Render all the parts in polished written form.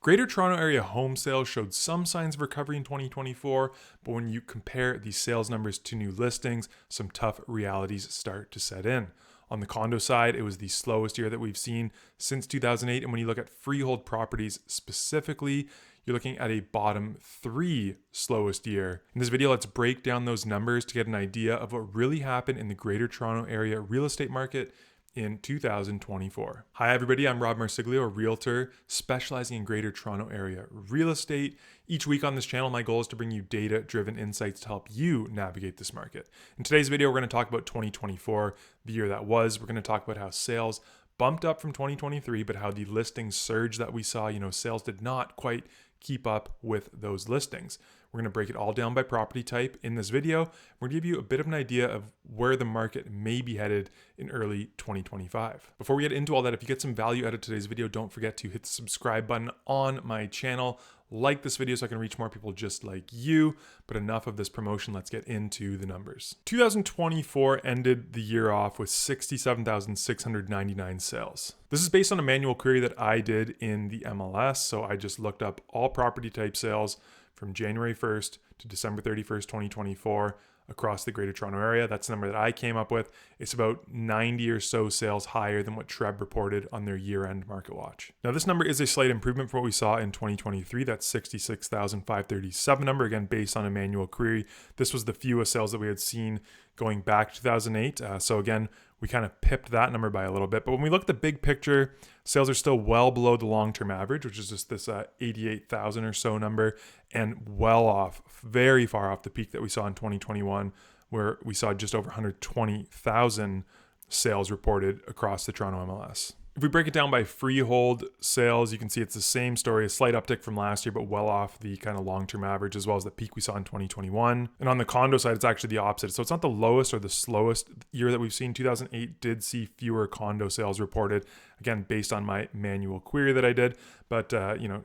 Greater Toronto Area home sales showed some signs of recovery in 2024, but when you compare these sales numbers to new listings, some tough realities start to set in. On the condo side, it was the slowest year that we've seen since 2008, and when you look at freehold properties specifically, you're looking at a bottom 3 slowest year. In this video, let's break down those numbers to get an idea of what really happened in the Greater Toronto Area real estate market in 2024. Hi everybody, I'm Rob Marsiglio, a realtor specializing in Greater Toronto Area real estate. Each week on this channel, my goal is to bring you data-driven insights to help you navigate this market. In today's video, we're going to talk about 2024, the year that was. We're going to talk about how sales bumped up from 2023, but how the listing surge that we saw, sales did not quite keep up with those listings. We're going to break it all down by property type in this video. We're going to give you a bit of an idea of where the market may be headed in early 2025. Before we get into all that, if you get some value out of today's video, don't forget to hit the subscribe button on my channel. Like this video so I can reach more people just like you. But enough of this promotion, let's get into the numbers. 2024 ended the year off with 67,699 sales. This is based on a manual query that I did in the MLS. So I just looked up all property type sales from January 1st to December 31st, 2024 across the Greater Toronto Area. That's the number that I came up with. It's about 90 or so sales higher than what Treb reported on their year-end market watch. Now, this number is a slight improvement from what we saw in 2023. That's 66,537 number, again, based on a manual query. This was the fewest sales that we had seen going back to 2008. So again, we kind of pipped that number by a little bit. But when we look at the big picture, sales are still well below the long-term average, which is just this 88,000 or so number, and well off, very far off the peak that we saw in 2021, where we saw just over 120,000 sales reported across the Toronto MLS. If we break it down by freehold sales, you can see it's the same story, a slight uptick from last year, but well off the kind of long-term average as well as the peak we saw in 2021. And on the condo side, it's actually the opposite. So it's not the lowest or the slowest year that we've seen. 2008 did see fewer condo sales reported, again, based on my manual query that I did, but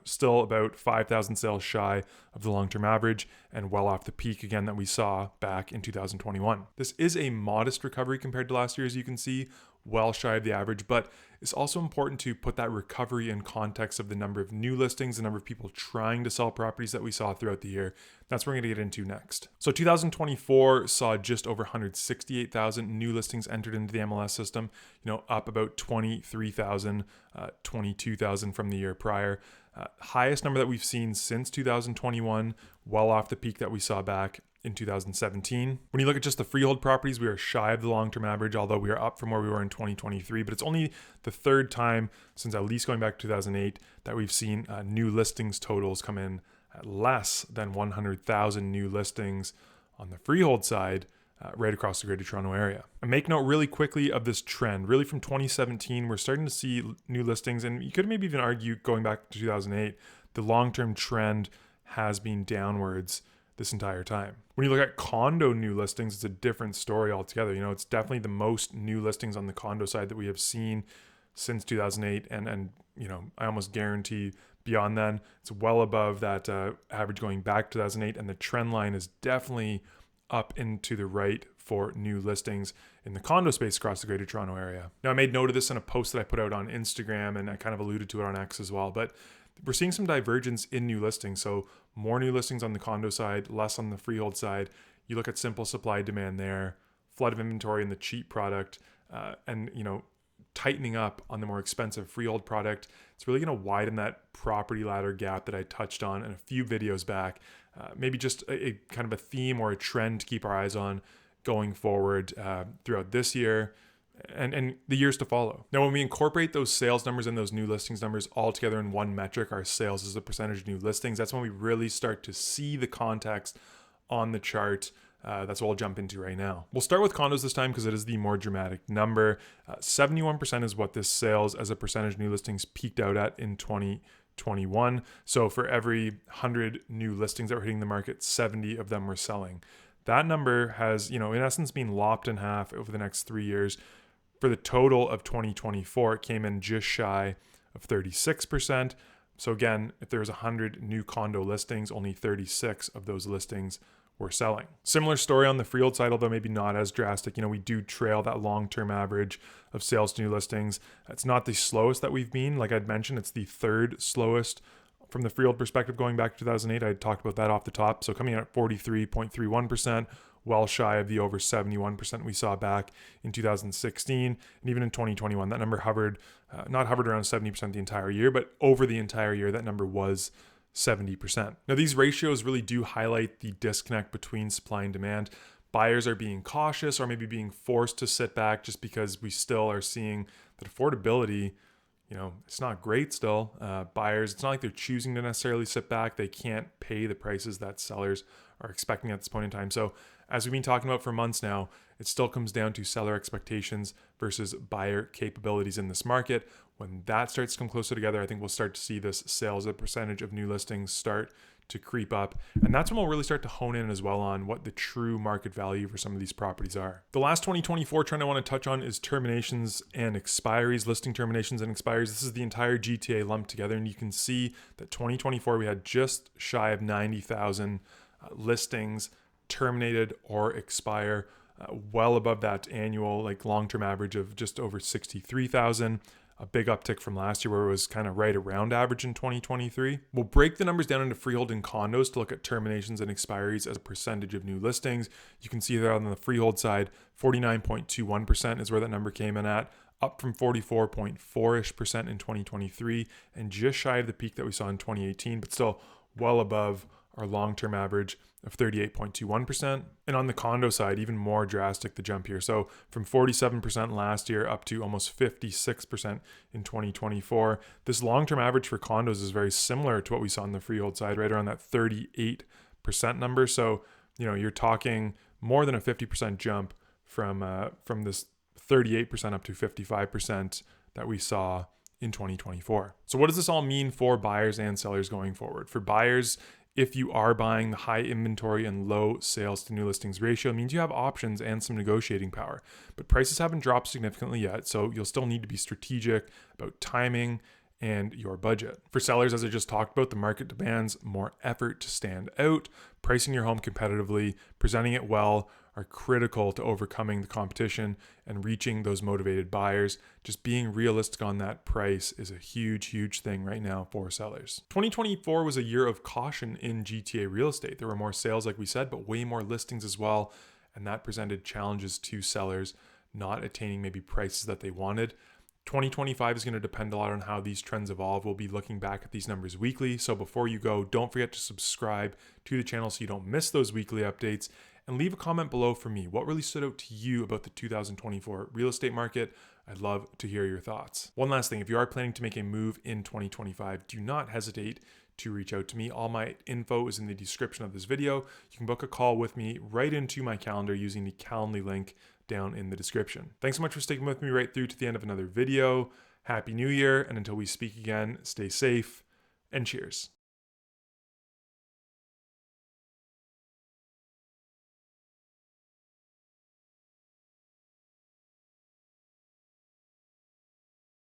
still about 5,000 sales shy of the long-term average and well off the peak again that we saw back in 2021. This is a modest recovery compared to last year, as you can see, well shy of the average, but it's also important to put that recovery in context of the number of new listings, the number of people trying to sell properties that we saw throughout the year. That's what we're going to get into next. So 2024 saw just over 168,000 new listings entered into the MLS system, up about 23,000, 22,000 from the year prior. Highest number that we've seen since 2021, well off the peak that we saw back in 2017. When you look at just the freehold properties, we are shy of the long-term average, although we are up from where we were in 2023, but it's only the third time since at least going back to 2008 that we've seen new listings totals come in at less than 100,000 new listings on the freehold side right across the Greater Toronto Area. And make note really quickly of this trend. Really from 2017, we're starting to see new listings, and you could maybe even argue going back to 2008, the long-term trend has been downwards this entire time. When you look at condo new listings, it's a different story altogether. It's definitely the most new listings on the condo side that we have seen since 2008. And I almost guarantee beyond then, it's well above that average going back to 2008. And the trend line is definitely up into the right for new listings in the condo space across the Greater Toronto Area. Now, I made note of this in a post that I put out on Instagram, and I kind of alluded to it on X as well, but we're seeing some divergence in new listings. So more new listings on the condo side, less on the freehold side. You look at simple supply demand there, flood of inventory in the cheap product, and tightening up on the more expensive freehold product. It's really going to widen that property ladder gap that I touched on in a few videos back. Maybe just a kind of a theme or a trend to keep our eyes on going forward throughout this year and the years to follow. Now, when we incorporate those sales numbers and those new listings numbers all together in one metric, our sales as a percentage of new listings, that's when we really start to see the context on the chart. That's what we'll jump into right now. We'll start with condos this time because it is the more dramatic number. 71% is what this sales as a percentage of new listings peaked out at in 2021. So for every 100 new listings that were hitting the market, 70 of them were selling. That number has, in essence, been lopped in half over the next 3 years. For the total of 2024, it came in just shy of 36%. So again, if there was 100 new condo listings, only 36 of those listings were selling. Similar story on the freehold side, although maybe not as drastic. We do trail that long-term average of sales to new listings. It's not the slowest that we've been. Like I'd mentioned, it's the third slowest From the freehold perspective, going back to 2008, I talked about that off the top. So coming in at 43.31%, well shy of the over 71% we saw back in 2016. And even in 2021, that number not hovered around 70% the entire year, but over the entire year, that number was 70%. Now, these ratios really do highlight the disconnect between supply and demand. Buyers are being cautious or maybe being forced to sit back just because we still are seeing that affordability, it's not great still. Buyers, it's not like they're choosing to necessarily sit back. They can't pay the prices that sellers are expecting at this point in time. So as we've been talking about for months now, it still comes down to seller expectations versus buyer capabilities in this market. When that starts to come closer together, I think we'll start to see this sales as a percentage of new listings start to creep up. And that's when we'll really start to hone in as well on what the true market value for some of these properties are. The last 2024 trend I want to touch on is terminations and expiries, listing terminations and expiries. This is the entire GTA lumped together. And you can see that 2024, we had just shy of 90,000 listings terminated or expire, well above that annual long-term average of just over 63,000. A big uptick from last year where it was kind of right around average in 2023. We'll break the numbers down into freehold and condos to look at terminations and expiries as a percentage of new listings. You can see there on the freehold side, 49.21% is where that number came in at, up from 44.4% in 2023 and just shy of the peak that we saw in 2018, but still well above our long-term average of 38.21%. And on the condo side, even more drastic the jump here. So from 47% last year up to almost 56% in 2024. This long-term average for condos is very similar to what we saw on the freehold side, right around that 38% number. So, you're talking more than a 50% jump from this 38% up to 55% that we saw in 2024. So what does this all mean for buyers and sellers going forward? For buyers, if you are buying, the high inventory and low sales to new listings ratio means you have options and some negotiating power, but prices haven't dropped significantly yet. So you'll still need to be strategic about timing and your budget. For sellers, as I just talked about, the market demands more effort to stand out. Pricing your home competitively, presenting it well are critical to overcoming the competition and reaching those motivated buyers. Just being realistic on that price is a huge, huge thing right now for sellers. 2024 was a year of caution in GTA real estate. There were more sales, like we said, but way more listings as well. And that presented challenges to sellers not attaining maybe prices that they wanted. 2025 is going to depend a lot on how these trends evolve. We'll be looking back at these numbers weekly. So before you go, don't forget to subscribe to the channel so you don't miss those weekly updates. And leave a comment below for me. What really stood out to you about the 2024 real estate market? I'd love to hear your thoughts. One last thing, if you are planning to make a move in 2025, do not hesitate to reach out to me. All my info is in the description of this video. You can book a call with me right into my calendar using the Calendly link down in the description. Thanks so much for sticking with me right through to the end of another video. Happy New Year, and until we speak again, stay safe and cheers.